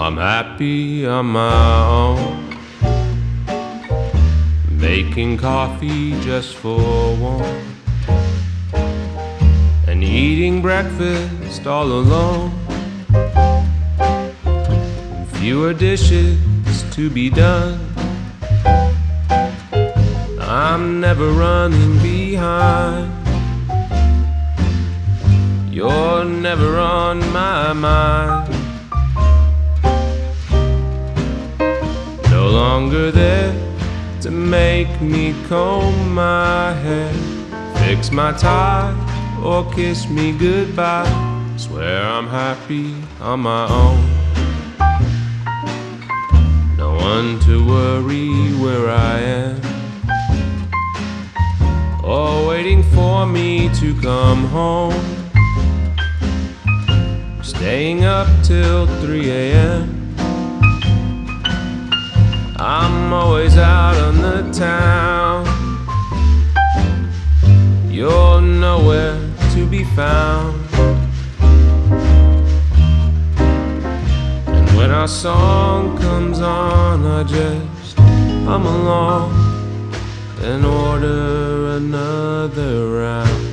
I'm happy on my own, making coffee just for one, and eating breakfast all alone. Fewer dishes to be done, I'm never running behind. You're never on my mind. No longer there to make me comb my hair, fix my tie, or kiss me goodbye. Swear I'm happy on my own. No one to worry where I am, or waiting for me to come home. Staying up till 3 a.m. I'm always out on the town. You're nowhere to be found. And when our song comes on, I just hum along and order another round.